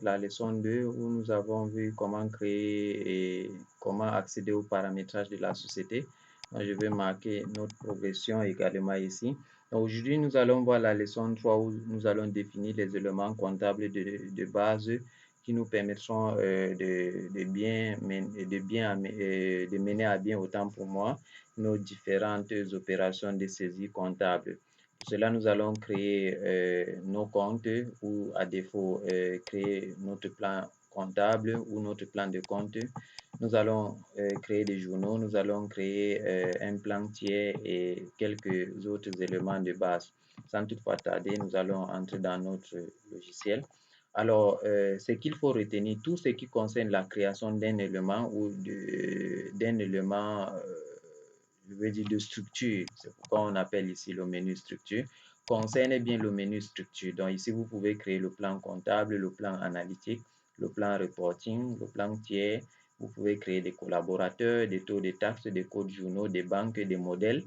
la leçon 2 où nous avons vu comment créer et comment accéder au paramétrage de la société. Donc, je vais marquer notre progression également ici. Aujourd'hui, nous allons voir la leçon 3 où nous allons définir les éléments comptables de base qui nous permettront de mener à bien, autant pour moi, nos différentes opérations de saisie comptable. Pour cela, nous allons créer nos comptes ou à défaut créer notre plan comptable ou notre plan de compte. Nous allons créer des journaux, nous allons créer un plan tiers et quelques autres éléments de base. Sans toutefois tarder, nous allons entrer dans notre logiciel. Alors, ce qu'il faut retenir, tout ce qui concerne la création d'un élément ou d'un élément, je veux dire de structure, c'est pourquoi on appelle ici le menu structure, concerne bien le menu structure. Donc ici, vous pouvez créer le plan comptable, le plan analytique, le plan reporting, le plan tiers. Vous pouvez créer des collaborateurs, des taux de taxes, des codes journaux, des banques, des modèles,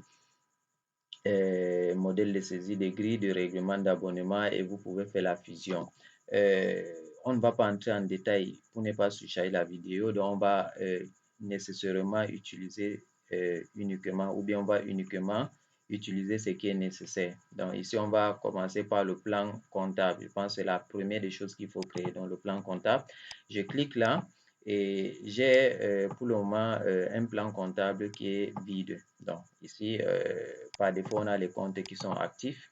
modèles de saisie des grilles, de règlement d'abonnement et vous pouvez faire la fusion. On ne va pas entrer en détail pour ne pas surcharger la vidéo, donc on va nécessairement utiliser uniquement, ou bien on va uniquement utiliser ce qui est nécessaire. Donc ici, on va commencer par le plan comptable. Je pense que c'est la première des choses qu'il faut créer, donc le plan comptable. Je clique là et j'ai pour le moment un plan comptable qui est vide. Donc ici, par défaut, on a les comptes qui sont actifs.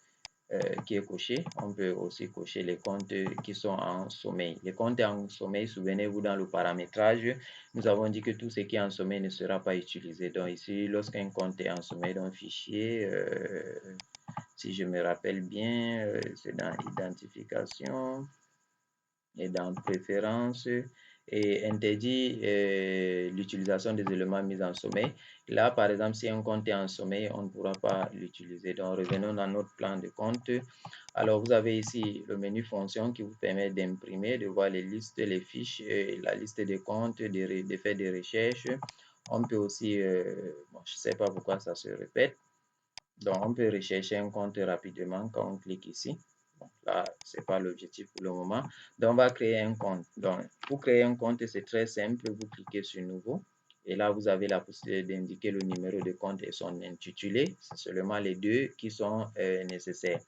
Qui est coché. On peut aussi cocher les comptes qui sont en sommeil. Les comptes en sommeil, souvenez-vous, dans le paramétrage, nous avons dit que tout ce qui est en sommeil ne sera pas utilisé. Donc ici, lorsqu'un compte est en sommeil dans un fichier, si je me rappelle bien, c'est dans identification et dans préférences et interdit l'utilisation des éléments mis en sommeil. Là, par exemple, si un compte est en sommeil, on ne pourra pas l'utiliser. Donc, revenons dans notre plan de compte. Alors, vous avez ici le menu fonction qui vous permet d'imprimer, de voir les listes, les fiches, la liste des comptes, de faire des recherches. On peut aussi, bon, je ne sais pas pourquoi ça se répète. Donc, on peut rechercher un compte rapidement quand on clique ici. Bon, là, ce n'est pas l'objectif pour le moment. Donc, on va créer un compte. Donc, pour créer un compte, c'est très simple. Vous cliquez sur Nouveau. Et là, vous avez la possibilité d'indiquer le numéro de compte et son intitulé. C'est seulement les deux qui sont nécessaires.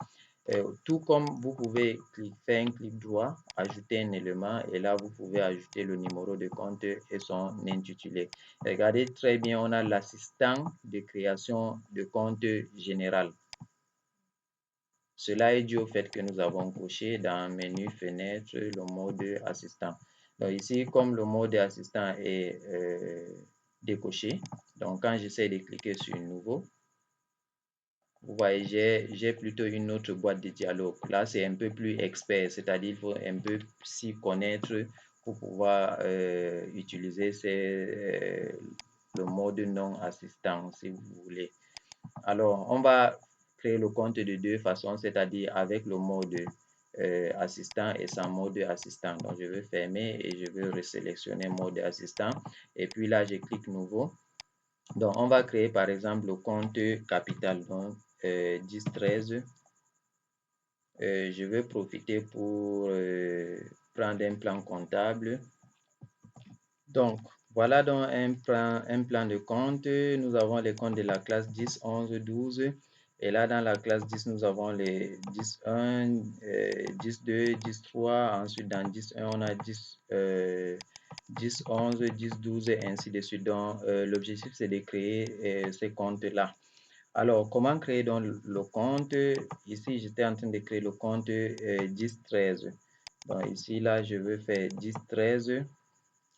Tout comme vous pouvez faire un clic droit, ajouter un élément et là vous pouvez ajouter le numéro de compte et son intitulé. Regardez très bien, on a l'assistant de création de compte général. Cela est dû au fait que nous avons coché dans menu fenêtre le mode assistant. Donc ici, comme le mode assistant est décoché, donc quand j'essaie de cliquer sur nouveau, vous voyez, j'ai plutôt une autre boîte de dialogue. Là, c'est un peu plus expert, c'est-à-dire qu'il faut un peu s'y connaître pour pouvoir utiliser le mode non assistant, si vous voulez. Alors, on va créer le compte de deux façons, c'est-à-dire avec le mode assistant et sans mode assistant. Donc, je vais fermer et je vais resélectionner mode assistant. Et puis là, je clique nouveau. Donc, on va créer par exemple le compte capital, donc 10-13. Je vais profiter pour prendre un plan comptable. Donc, voilà donc un plan de compte. Nous avons les comptes de la classe 10, 11, 12. Et là, dans la classe 10, nous avons les 10-1, 10-2, 10-3. Ensuite, dans 10-1, on a 10, 11, 10, 12 et ainsi de suite. Donc, l'objectif, c'est de créer ces comptes-là. Alors, comment créer donc le compte? Ici, j'étais en train de créer le compte 10-13. Donc, ici, là, je veux faire 10-13.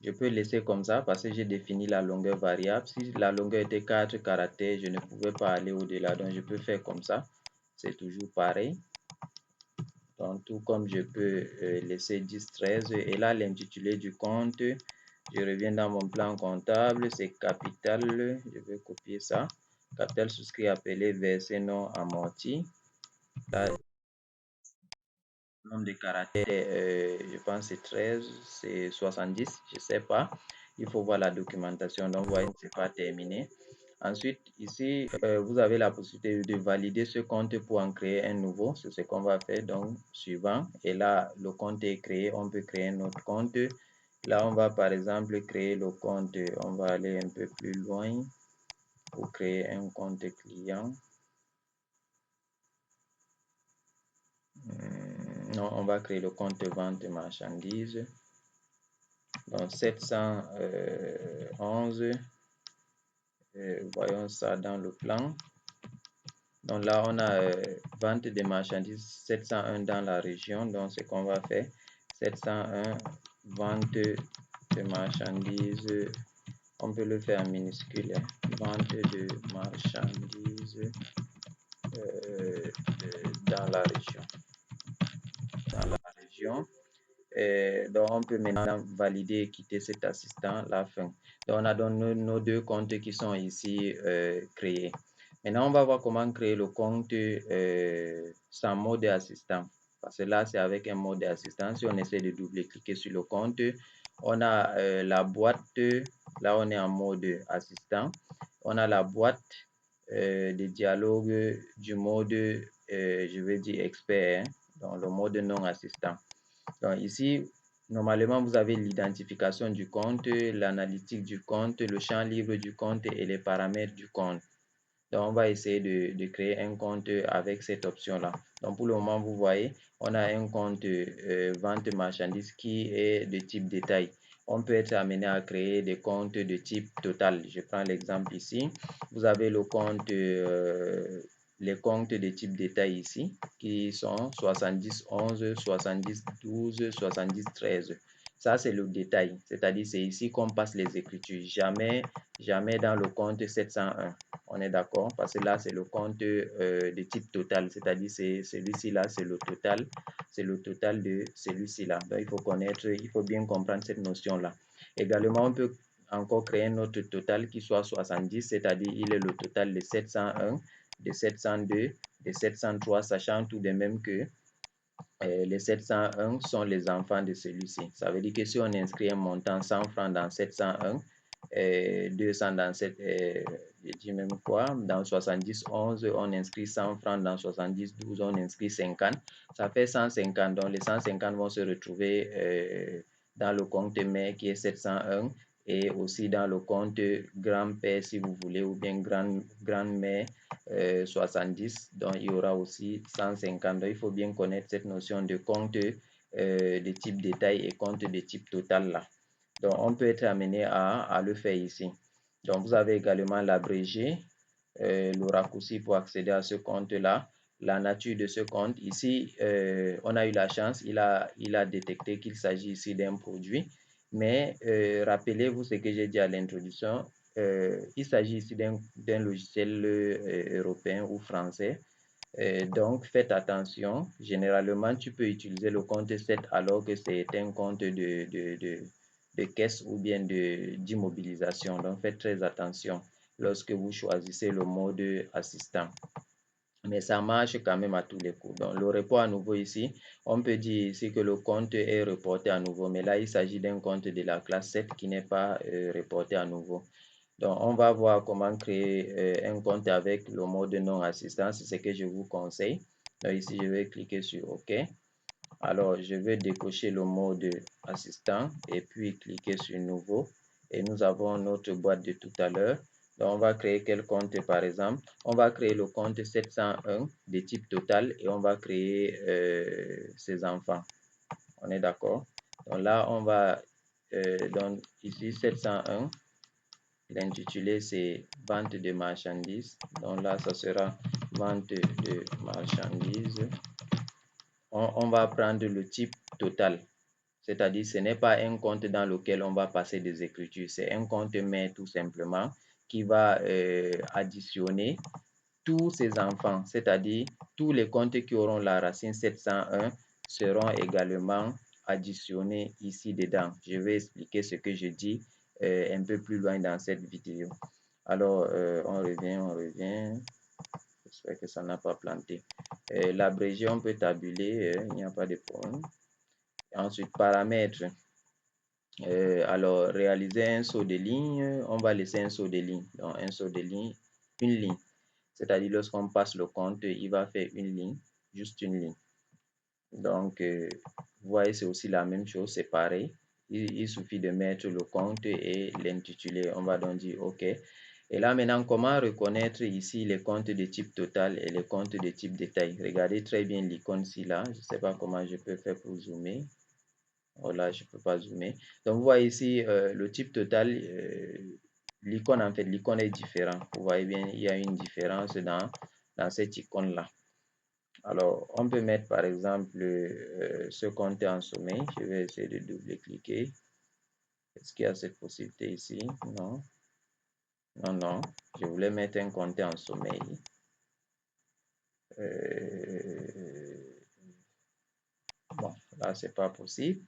Je peux laisser comme ça parce que j'ai défini la longueur variable. Si la longueur était 4 caractères, je ne pouvais pas aller au-delà. Donc, je peux faire comme ça. C'est toujours pareil. Donc, tout comme je peux laisser 10-13. Et là, l'intitulé du compte, je reviens dans mon plan comptable. C'est capital. Je vais copier ça. Capital souscrit appelé versé non amorti. Là, le nombre de caractères, je pense c'est 13, c'est 70, je ne sais pas. Il faut voir la documentation. Donc, vous voyez, ce n'est pas terminé. Ensuite, ici, vous avez la possibilité de valider ce compte pour en créer un nouveau. C'est ce qu'on va faire. Donc, suivant. Et là, le compte est créé. On peut créer un autre compte. Là, on va par exemple créer le compte. On va aller un peu plus loin pour créer un compte client. Non, on va créer le compte vente marchandises. Donc, 711. Voyons ça dans le plan. Donc là, on a vente de marchandises 701 dans la région. Donc, ce qu'on va faire, 701 vente de marchandises. On peut le faire en minuscule. Vente de marchandises dans la région. Dans la région. Donc, on peut maintenant valider et quitter cet assistant à la fin. Donc, on a donc nos deux comptes qui sont ici créés. Maintenant, on va voir comment créer le compte sans mode assistant. Parce que là, c'est avec un mode assistant. Si on essaie de double-cliquer sur le compte, on a la boîte. Là, on est en mode assistant. On a la boîte de dialogue du mode, je vais dire expert, donc le mode non assistant. Donc ici, normalement, vous avez l'identification du compte, l'analytique du compte, le champ libre du compte et les paramètres du compte. Donc, on va essayer de créer un compte avec cette option-là. Donc, pour le moment, vous voyez, on a un compte vente marchandises qui est de type détail. On peut être amené à créer des comptes de type total. Je prends l'exemple ici. Vous avez le compte, les comptes de type détail ici, qui sont 70 11, 70 12, 70 13. Ça, c'est le détail. C'est-à-dire, c'est ici qu'on passe les écritures. Jamais dans le compte 701. On est d'accord? Parce que là, c'est le compte de type total. C'est-à-dire, c'est celui-ci là, c'est le total. C'est le total de celui-ci là. Donc, il faut bien comprendre cette notion-là. Également, on peut encore créer un autre total qui soit 70, c'est-à-dire, il est le total de 701, de 702, de 703, sachant tout de même que les 701 sont les enfants de celui-ci. Ça veut dire que si on inscrit un montant 100 francs dans 701, 200 dans cette, je dis même quoi, dans 70 11, on inscrit 100 francs, dans 70 12, on inscrit 50, ça fait 150. Donc les 150 vont se retrouver dans le compte mère qui est 701 et aussi dans le compte grand-père si vous voulez, ou bien grand-mère 70. Donc il y aura aussi 150. Donc il faut bien connaître cette notion de compte de type détail et compte de type total là. Donc, on peut être amené à le faire ici. Donc, vous avez également l'abrégé, le raccourci pour accéder à ce compte-là, la nature de ce compte. Ici, on a eu la chance, il a détecté qu'il s'agit ici d'un produit. Mais rappelez-vous ce que j'ai dit à l'introduction, il s'agit ici d'un logiciel européen ou français. Donc, faites attention. Généralement, tu peux utiliser le compte 7 alors que c'est un compte de caisse ou bien d'immobilisation. Donc, faites très attention lorsque vous choisissez le mode assistant. Mais ça marche quand même à tous les coups. Donc, le report à nouveau ici, on peut dire ici que le compte est reporté à nouveau. Mais là, il s'agit d'un compte de la classe 7 qui n'est pas reporté à nouveau. Donc, on va voir comment créer un compte avec le mode non assistant. C'est ce que je vous conseille. Donc, ici, je vais cliquer sur OK. Alors, je vais décocher le mode assistant et puis cliquer sur Nouveau. Et nous avons notre boîte de tout à l'heure. Donc, on va créer quel compte par exemple? On va créer le compte 701 de type total et on va créer ses enfants. On est d'accord? Donc là, on va, donc ici 701. L'intitulé, c'est vente de marchandises. Donc là, ça sera vente de marchandises. On va prendre le type total. C'est-à-dire, ce n'est pas un compte dans lequel on va passer des écritures. C'est un compte mais tout simplement qui va additionner tous ces enfants. C'est-à-dire, tous les comptes qui auront la racine 701 seront également additionnés ici dedans. Je vais expliquer ce que je dis un peu plus loin dans cette vidéo. Alors, on revient. J'espère que ça n'a pas planté. L'abrégé, on peut tabuler, il n'y a pas de problème. Ensuite, paramètres. Alors, réaliser un saut de ligne, on va laisser un saut de ligne. Donc, un saut de ligne, une ligne. C'est-à-dire, lorsqu'on passe le compte, il va faire une ligne, juste une ligne. Donc, vous voyez, c'est aussi la même chose, c'est pareil. Il suffit de mettre le compte et l'intitulé. On va donc dire OK. Et là, maintenant, comment reconnaître ici les comptes de type total et les comptes de type détail? Regardez très bien l'icône-ci là. Je ne sais pas comment je peux faire pour zoomer. Voilà, je ne peux pas zoomer. Donc, vous voyez ici le type total. L'icône, en fait, l'icône est différente. Vous voyez bien, il y a une différence dans cette icône-là. Alors, on peut mettre par exemple ce compte en sommeil. Je vais essayer de double-cliquer. Est-ce qu'il y a cette possibilité ici? Non. Non, non. Je voulais mettre un compte en sommeil. Bon, là, c'est pas possible.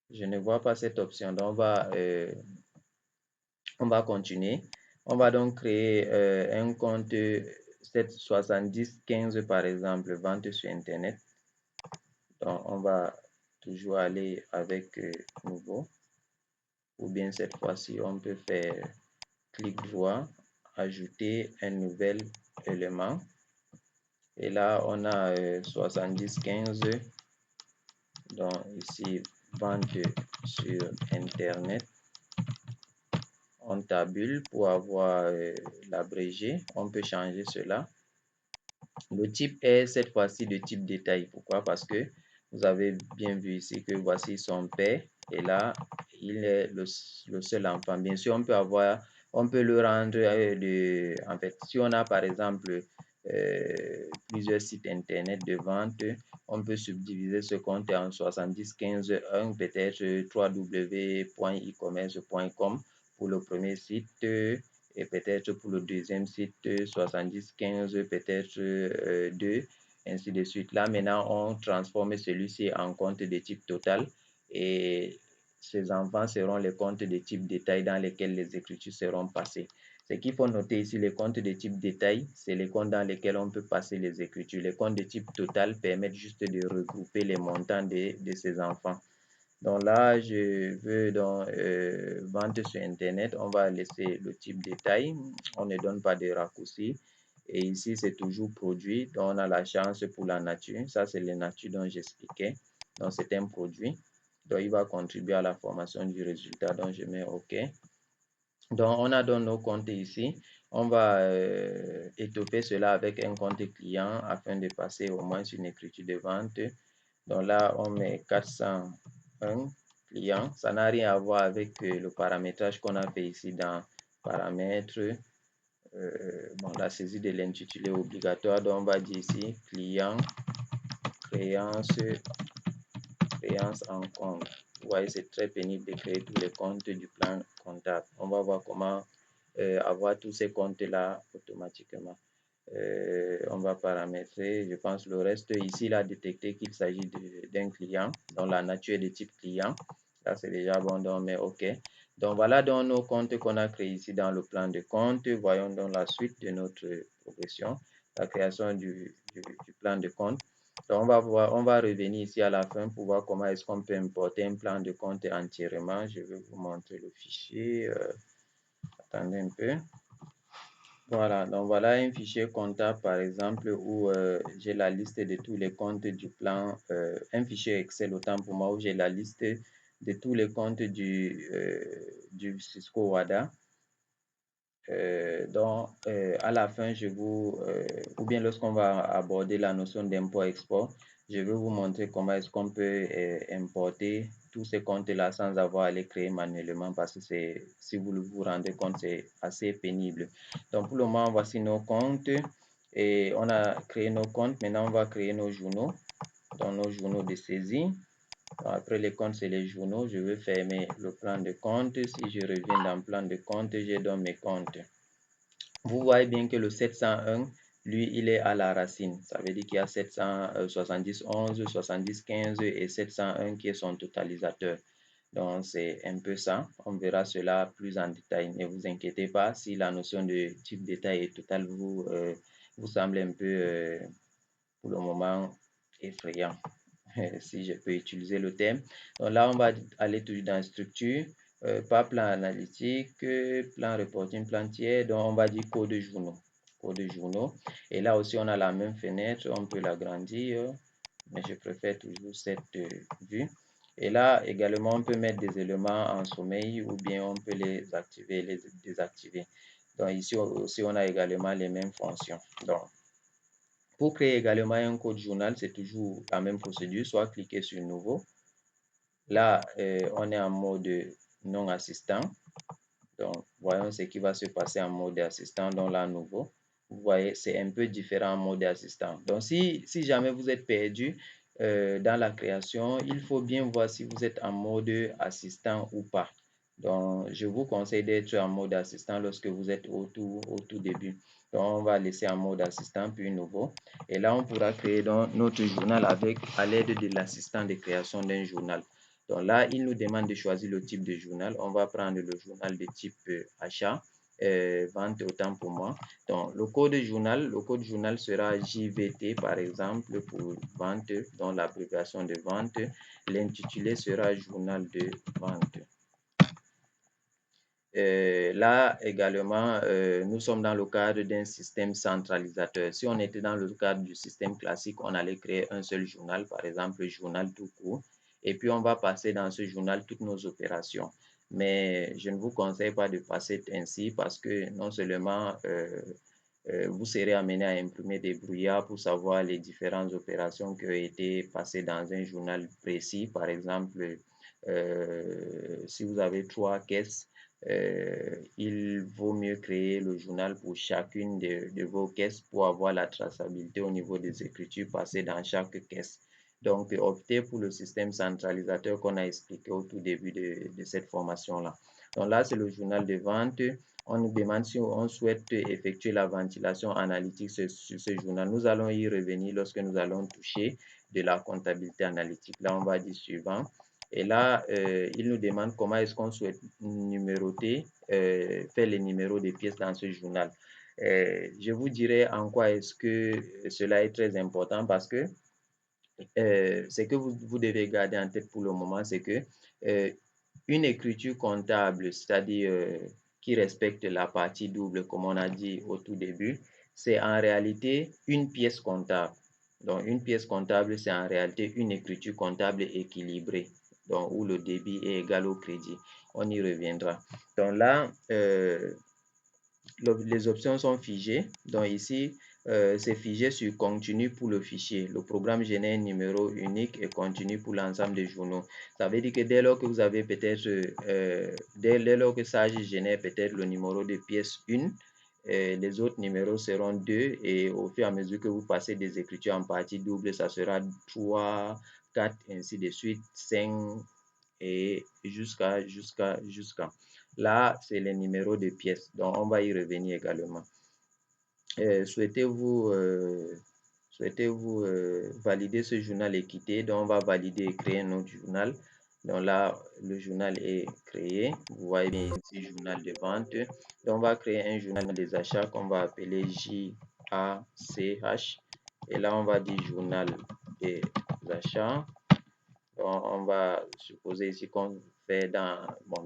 Je ne vois pas cette option. Donc, on va continuer. On va donc créer un compte 77015 par exemple, vente sur Internet. Donc, on va toujours aller avec nouveau. Ou bien cette fois-ci, on peut faire clic droit, ajouter un nouvel élément. Et là, on a 7015. Donc, ici, vente sur Internet. On tabule pour avoir l'abrégé. On peut changer cela. Le type est cette fois-ci de type détail. Pourquoi? Parce que vous avez bien vu ici que voici son père et là, il est le seul enfant. Bien sûr, on peut le rendre en fait, si on a par exemple plusieurs sites internet de vente, on peut subdiviser ce compte en 7015-1, peut-être www.ecommerce.com pour le premier site et peut-être pour le deuxième site 7015, peut-être 2, ainsi de suite. Là, maintenant, on transforme celui-ci en compte de type total et ces enfants seront les comptes de type détail dans lesquels les écritures seront passées. Ce qu'il faut noter ici, les comptes de type détail, c'est les comptes dans lesquels on peut passer les écritures. Les comptes de type total permettent juste de regrouper les montants de ces enfants. Donc là, je veux donc vente sur Internet. On va laisser le type détail. On ne donne pas de raccourci. Et ici, c'est toujours produit. Donc, on a la chance pour la nature. Ça, c'est la nature dont j'expliquais. Donc, c'est un produit. Donc, il va contribuer à la formation du résultat. Donc, je mets OK. Donc, on a donc nos comptes ici. On va étoffer cela avec un compte client afin de passer au moins une écriture de vente. Donc là, on met 401 clients. Ça n'a rien à voir avec le paramétrage qu'on a fait ici dans paramètres. Bon, la saisie de l'intitulé obligatoire. Donc, on va dire ici client, créance en compte. Vous voyez, c'est très pénible de créer tous les comptes du plan comptable. On va voir comment avoir tous ces comptes-là automatiquement. On va paramétrer, je pense, le reste. Ici, il a détecté qu'il s'agit d'un client, dont la nature est de type client. Là, c'est déjà bon, donc on met OK. Donc, voilà donc nos comptes qu'on a créés ici dans le plan de compte. Voyons donc la suite de notre progression, la création du plan de compte. Donc, on va revenir ici à la fin pour voir comment est-ce qu'on peut importer un plan de compte entièrement. Je vais vous montrer le fichier. Attendez un peu. Voilà, donc voilà un fichier comptable par exemple où j'ai la liste de tous les comptes du plan, un fichier Excel autant pour moi où j'ai la liste de tous les comptes du Cisco WADA. Donc à la fin, ou bien lorsqu'on va aborder la notion d'import-export, je vais vous montrer comment est-ce qu'on peut importer tous ces comptes-là sans avoir à les créer manuellement parce que si vous vous rendez compte, c'est assez pénible. Donc pour le moment, voici nos comptes et on a créé nos comptes. Maintenant, on va créer nos journaux, donc nos journaux de saisie. Après les comptes, c'est les journaux. Je vais fermer le plan de compte. Si je reviens dans le plan de compte, j'ai donc mes comptes. Vous voyez bien que le 701, lui, il est à la racine. Ça veut dire qu'il y a 770, 11, 70, 15 et 701 qui est son totalisateur. Donc, c'est un peu ça. On verra cela plus en détail. Ne vous inquiétez pas si la notion de type détail et total vous semble un peu, pour le moment, effrayant. si je peux utiliser le terme. Donc là, on va aller toujours dans structure, pas plan analytique, plan reporting, plan tiers. Donc on va dire code journaux. Code journaux. Et là aussi, on a la même fenêtre, on peut l'agrandir, mais je préfère toujours cette vue. Et là, également, on peut mettre des éléments en sommeil ou bien on peut les activer, les désactiver. Donc ici aussi, on a également les mêmes fonctions. Donc, pour créer également un code journal, c'est toujours la même procédure, soit cliquer sur Nouveau. Là, on est en mode non assistant. Donc, voyons ce qui va se passer en mode assistant, donc là, Nouveau. Vous voyez, c'est un peu différent en mode assistant. Donc, si jamais vous êtes perdu dans la création, il faut bien voir si vous êtes en mode assistant ou pas. Donc, je vous conseille d'être en mode assistant lorsque vous êtes au tout début. Donc, on va laisser en mode assistant, puis nouveau. Et là, on pourra créer donc notre journal à l'aide de l'assistant de création d'un journal. Donc là, il nous demande de choisir le type de journal. On va prendre le journal de type achat, vente autant pour moi. Donc le code journal sera JVT par exemple pour vente, dont l'abréviation de vente. L'intitulé sera journal de vente. Là également, nous sommes dans le cadre d'un système centralisateur. Si on était dans le cadre du système classique, on allait créer un seul journal, par exemple le journal tout court, et puis on va passer dans ce journal toutes nos opérations. Mais je ne vous conseille pas de passer ainsi parce que non seulement vous serez amené à imprimer des brouillards pour savoir les différentes opérations qui ont été passées dans un journal précis. Par exemple, si vous avez 3 caisses, il vaut mieux créer le journal pour chacune de vos caisses pour avoir la traçabilité au niveau des écritures passées dans chaque caisse. Donc, optez pour le système centralisateur qu'on a expliqué au tout début de cette formation-là. Donc là, c'est le journal de vente. On nous demande si on souhaite effectuer la ventilation analytique sur ce journal. Nous allons y revenir lorsque nous allons toucher de la comptabilité analytique. Là, on va dire suivant. Et là, il nous demande comment est-ce qu'on souhaite numéroter, faire les numéros des pièces dans ce journal. Je vous dirai en quoi est-ce que cela est très important parce que ce que vous devez garder en tête pour le moment, c'est que une écriture comptable, c'est-à-dire qui respecte la partie double, comme on a dit au tout début, c'est en réalité une pièce comptable. Donc, une pièce comptable, c'est en réalité une écriture comptable équilibrée, donc où le débit est égal au crédit. On y reviendra. Donc là, les options sont figées. Donc ici, c'est figé sur continu pour le fichier. Le programme génère un numéro unique et continu pour l'ensemble des journaux. Ça veut dire que dès lors que vous avez peut-être, dès lors que Sage génère peut-être le numéro de pièce 1, les autres numéros seront 2 et au fur et à mesure que vous passez des écritures en partie double, ça sera 3, 4, ainsi de suite, 5 et jusqu'à. Là, c'est les numéros de pièces. Donc, on va y revenir également. Souhaitez-vous valider ce journal équité? Donc, on va valider et créer un autre journal. Donc là, le journal est créé. Vous voyez bien ici, journal de vente. Donc, on va créer un journal des achats qu'on va appeler JACH. Et là, on va dire journal des achats. On va supposer ici qu'on fait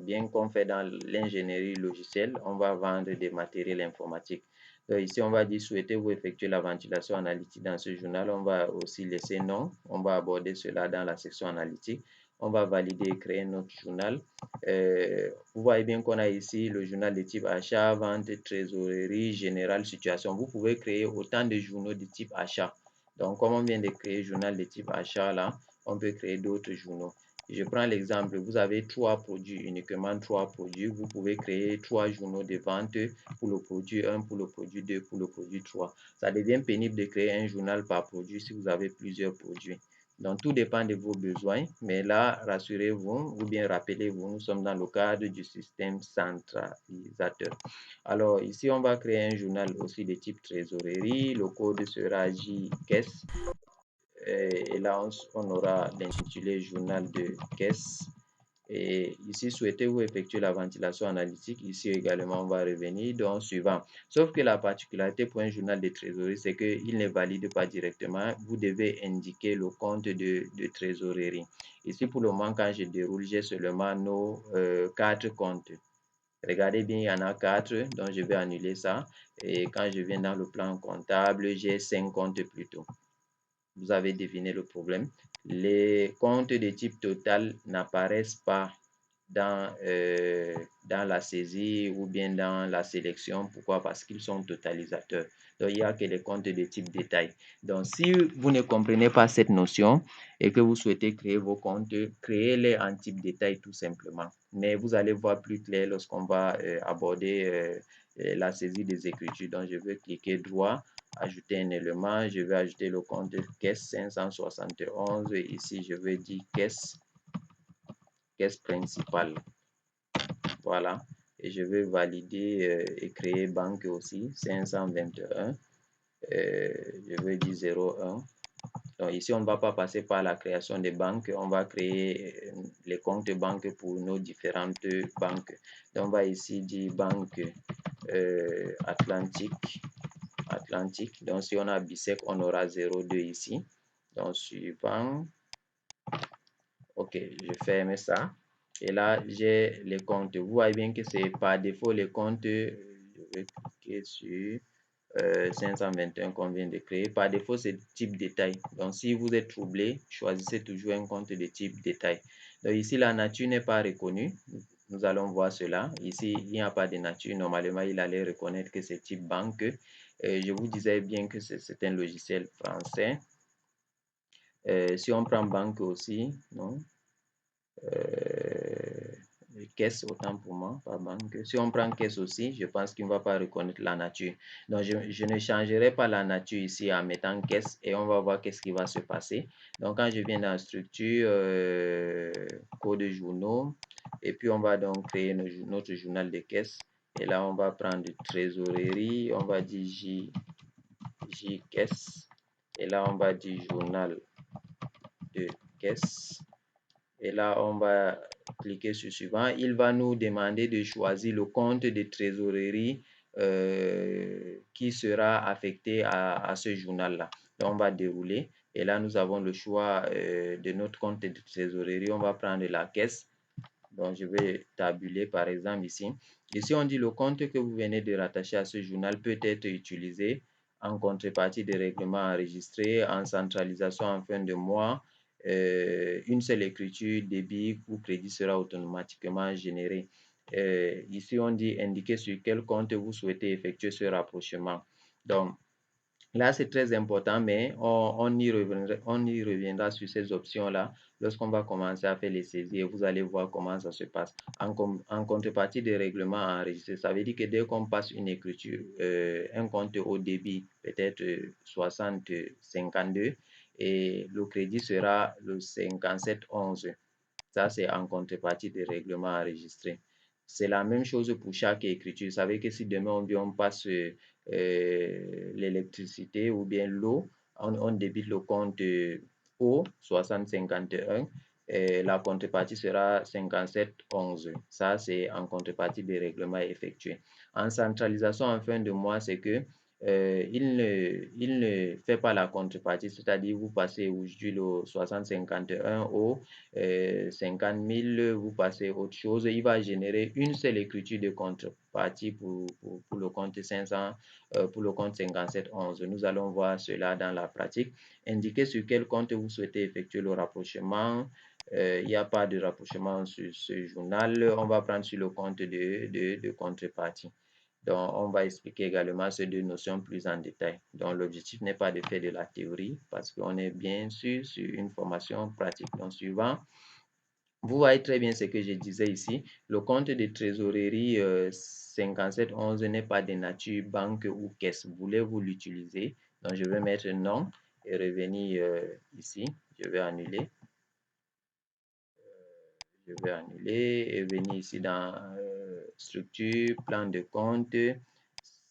bien qu'on fait dans l'ingénierie logicielle, on va vendre des matériels informatiques. Donc ici, on va dire souhaitez-vous effectuer la ventilation analytique dans ce journal. On va aussi laisser non. On va aborder cela dans la section analytique. On va valider et créer notre journal. Vous voyez bien qu'on a ici le journal de type achat, vente, trésorerie, générale, situation. Vous pouvez créer autant de journaux de type achat. Donc, comme on vient de créer le journal de type achat là, on peut créer d'autres journaux. Je prends l'exemple, vous avez 3 produits, uniquement 3 produits. Vous pouvez créer 3 journaux de vente pour le produit 1, pour le produit 2, pour le produit 3. Ça devient pénible de créer un journal par produit si vous avez plusieurs produits. Donc, tout dépend de vos besoins. Mais là, rassurez-vous ou bien rappelez-vous, nous sommes dans le cadre du système centralisateur. Alors, ici, on va créer un journal aussi de type trésorerie. Le code sera JCaisse. Et là, on aura l'intitulé journal de caisse. Et ici, souhaitez-vous effectuer la ventilation analytique? Ici également, on va revenir dans suivant. Sauf que la particularité pour un journal de trésorerie, c'est qu'il ne valide pas directement. Vous devez indiquer le compte de trésorerie. Ici, pour le moment, quand je déroule, j'ai seulement nos 4 comptes. Regardez bien, il y en a 4, donc je vais annuler ça. Et quand je viens dans le plan comptable, j'ai 5 comptes plutôt. Vous avez deviné le problème. Les comptes de type total n'apparaissent pas dans la saisie ou bien dans la sélection. Pourquoi? Parce qu'ils sont totalisateurs. Donc, il n'y a que les comptes de type détail. Donc, si vous ne comprenez pas cette notion et que vous souhaitez créer vos comptes, créez-les en type détail tout simplement. Mais vous allez voir plus clair lorsqu'on va aborder la saisie des écritures. Donc, je vais cliquer droit, ajouter un élément. Je vais ajouter le compte de caisse 571. Ici, je vais dire caisse principale. Voilà. Et je vais valider et créer banque aussi 521. Je vais dire 01. Donc ici, on ne va pas passer par la création des banques. On va créer les comptes banques pour nos différentes banques. Donc on va ici dire banque Atlantique. Donc si on a BISEC, on aura 02 ici. Donc suivant. Ok, je ferme ça. Et là, j'ai les comptes. Vous voyez bien que c'est par défaut les comptes. Je vais cliquer sur 521 qu'on vient de créer. Par défaut, c'est type détail. Donc, si vous êtes troublé, choisissez toujours un compte de type détail. Donc, ici, la nature n'est pas reconnue. Nous allons voir cela. Ici, il n'y a pas de nature. Normalement, il allait reconnaître que c'est type banque. Je vous disais bien que c'est un logiciel français. Si on prend banque aussi, non? Caisse, autant pour moi, pas banque. Si on prend caisse aussi, je pense qu'il ne va pas reconnaître la nature. Donc, je ne changerai pas la nature ici en mettant caisse et on va voir qu'est-ce qui va se passer. Donc, quand je viens dans structure, code journaux, et puis on va donc créer notre journal de caisse. Et là, on va prendre trésorerie, on va dire J caisse. Et là, on va dire journal de caisse. Et là, on va cliquer sur suivant. Il va nous demander de choisir le compte de trésorerie qui sera affecté à ce journal-là. Donc, on va dérouler. Et là, nous avons le choix de notre compte de trésorerie. On va prendre la caisse. Donc, je vais tabuler par exemple ici. Ici, on dit le compte que vous venez de rattacher à ce journal peut être utilisé en contrepartie des règlements enregistrés, en centralisation en fin de mois. Une seule écriture, débit ou crédit sera automatiquement générée. Ici, on dit indiquer sur quel compte vous souhaitez effectuer ce rapprochement. Donc, là, c'est très important, mais on y reviendra sur ces options-là lorsqu'on va commencer à faire les saisies et vous allez voir comment ça se passe. En contrepartie des règlements enregistrés, ça veut dire que dès qu'on passe une écriture, un compte au débit, peut-être 60-52, et le crédit sera le 57-11. Ça, c'est en contrepartie des règlements enregistrés. C'est la même chose pour chaque écriture. Vous savez que si demain on passe l'électricité ou bien l'eau, on débite le compte eau 6051 et la contrepartie sera 5711. Ça, c'est en contrepartie des règlements effectués. En centralisation en fin de mois, c'est que il ne fait pas la contrepartie, c'est-à-dire vous passez aujourd'hui le 6051 au 50 000, vous passez autre chose. Il va générer une seule écriture de contrepartie pour le compte 500, pour le compte 5711. Nous allons voir cela dans la pratique. Indiquez sur quel compte vous souhaitez effectuer le rapprochement. Il n'y a pas de rapprochement sur ce journal. On va prendre sur le compte de contrepartie. Donc, on va expliquer également ces deux notions plus en détail. Donc, l'objectif n'est pas de faire de la théorie parce qu'on est bien sûr sur une formation pratique. Donc, suivant, vous voyez très bien ce que je disais ici. Le compte de trésorerie 5711 n'est pas de nature banque ou caisse. Voulez-vous l'utiliser? Donc, je vais mettre non et revenir ici. Je vais annuler. Je vais annuler et venir ici dans structure, plan de compte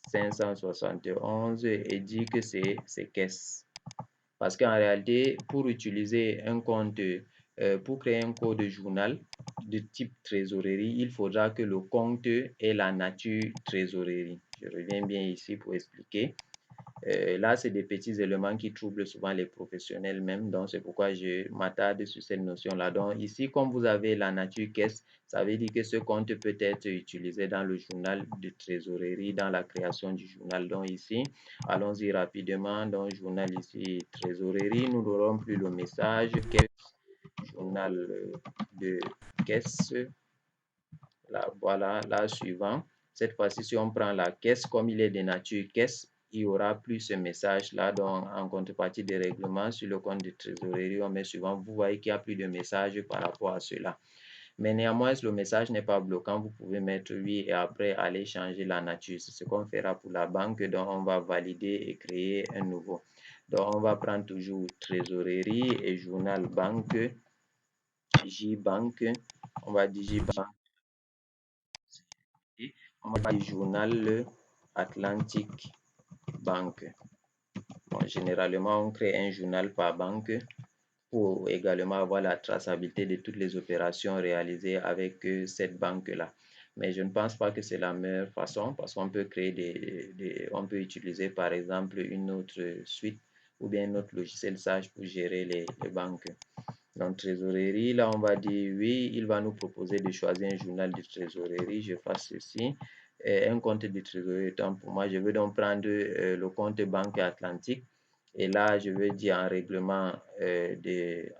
571 et dire que c'est caisse. Parce qu'en réalité, pour utiliser un compte pour créer un code journal de type trésorerie, il faudra que le compte ait la nature trésorerie. Je reviens bien ici pour expliquer. Là, c'est des petits éléments qui troublent souvent les professionnels même, donc c'est pourquoi je m'attarde sur cette notion-là. Donc ici, comme vous avez la nature caisse, ça veut dire que ce compte peut être utilisé dans le journal de trésorerie, dans la création du journal. Donc ici, allons-y rapidement. Donc journal ici, trésorerie, nous n'aurons plus le message caisse, journal de caisse. Là, voilà, là, suivant. Cette fois-ci, si on prend la caisse, comme il est de nature caisse, il n'y aura plus ce message-là. Donc, en contrepartie des règlements sur le compte de trésorerie, on met suivant. Vous voyez qu'il n'y a plus de message par rapport à cela. Mais néanmoins, le message n'est pas bloquant. Vous pouvez mettre oui et après aller changer la nature. C'est ce qu'on fera pour la banque. Donc, on va valider et créer un nouveau. Donc, on va prendre toujours trésorerie et journal banque. J-Bank. On va dire J-Bank. On va dire journal Atlantic Bank. Bon, généralement, on crée un journal par banque pour également avoir la traçabilité de toutes les opérations réalisées avec cette banque-là. Mais je ne pense pas que c'est la meilleure façon parce qu'on peut créer on peut utiliser par exemple une autre suite ou bien un autre logiciel sage pour gérer les banques. Donc, trésorerie, là, on va dire oui, il va nous proposer de choisir un journal de trésorerie. Je fasse ceci. Un compte de trésorerie, tant pour moi, je veux donc prendre le compte Banque Atlantique. Et là, je veux dire en règlement,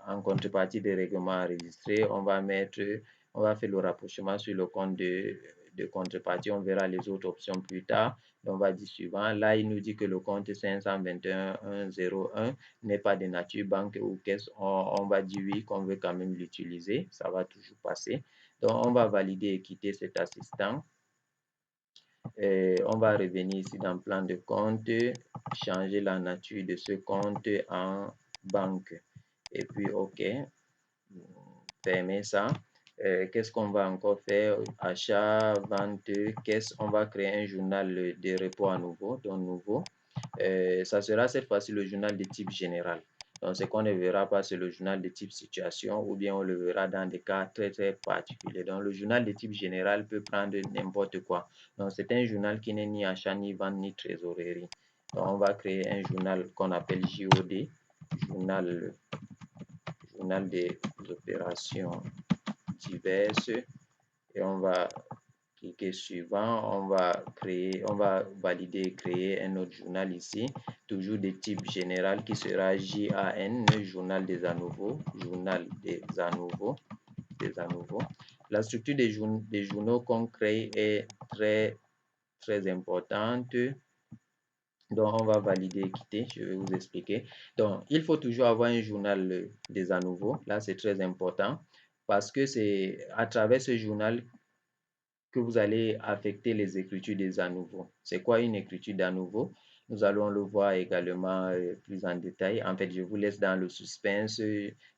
en contrepartie des règlements enregistrés, on va faire le rapprochement sur le compte de contrepartie. On verra les autres options plus tard. Donc, on va dire suivant. Là, il nous dit que le compte 521 101 n'est pas de nature banque ou caisse. On va dire oui qu'on veut quand même l'utiliser. Ça va toujours passer. Donc, on va valider et quitter cet assistant. On va revenir ici dans plan de compte, changer la nature de ce compte en banque. Et puis, OK, fermer ça. Qu'est-ce qu'on va encore faire? Achat, vente, caisse. On va créer un journal de repos à nouveau, donc nouveau. Ça sera cette fois-ci le journal de type général. Donc, ce qu'on ne verra pas, c'est le journal de type situation ou bien on le verra dans des cas très, très particuliers. Donc, le journal de type général peut prendre n'importe quoi. Donc, c'est un journal qui n'est ni achat, ni vente, ni trésorerie. Donc, on va créer un journal qu'on appelle JOD, journal des opérations diverses. Et on va cliquer suivant, on va valider et créer un autre journal ici, toujours de type général qui sera JAN, journal des à nouveau, journal des à nouveau, La structure des journaux qu'on crée est très, très importante. Donc, on va valider et quitter. Je vais vous expliquer. Donc, il faut toujours avoir un journal des à nouveau. Là, c'est très important parce que c'est à travers ce journal que vous allez affecter les écritures des à nouveau. C'est quoi une écriture d'à nouveau? Nous allons le voir également plus en détail. En fait, je vous laisse dans le suspense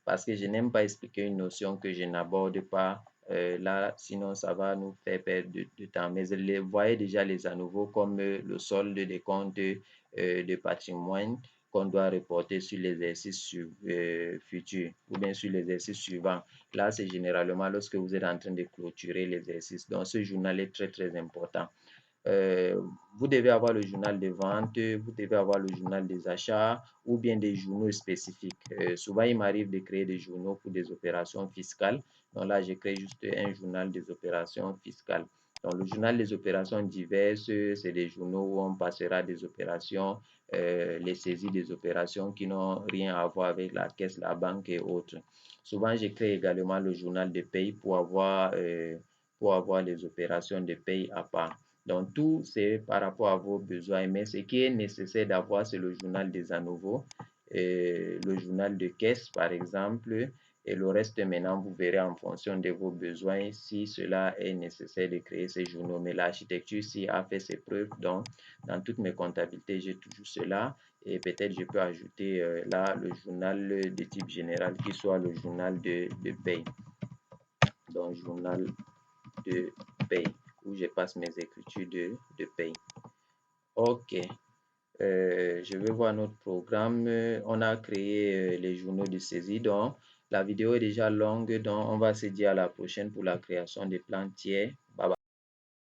parce que je n'aime pas expliquer une notion que je n'aborde pas là, sinon ça va nous faire perdre de temps. Mais voyez déjà les à nouveau comme le solde des comptes de patrimoine qu'on doit reporter sur l'exercice futur ou bien sur l'exercice suivant. Là, c'est généralement lorsque vous êtes en train de clôturer l'exercice. Donc, ce journal est très, très important. Vous devez avoir le journal de vente, vous devez avoir le journal des achats ou bien des journaux spécifiques. Souvent, il m'arrive de créer des journaux pour des opérations fiscales. Donc là, je crée juste un journal des opérations fiscales. Donc, le journal des opérations diverses, c'est des journaux où on passera des opérations, les saisies des opérations qui n'ont rien à voir avec la caisse, la banque et autres. Souvent, je crée également le journal de paye pour avoir les opérations de paye à part. Donc, tout c'est par rapport à vos besoins. Mais ce qui est nécessaire d'avoir, c'est le journal des à nouveau, le journal de caisse, par exemple. Et le reste, maintenant, vous verrez en fonction de vos besoins si cela est nécessaire de créer ces journaux. Mais l'architecture ici a fait ses preuves. Donc, dans toutes mes comptabilités, j'ai toujours cela. Et peut-être je peux ajouter là le journal de type général qui soit le journal de paye. Donc, journal de paye où je passe mes écritures de paye. OK. Je vais voir notre programme. On a créé les journaux de saisie. Donc, La vidéo est déjà longue, donc on va se dire à la prochaine pour la création des plans tiers.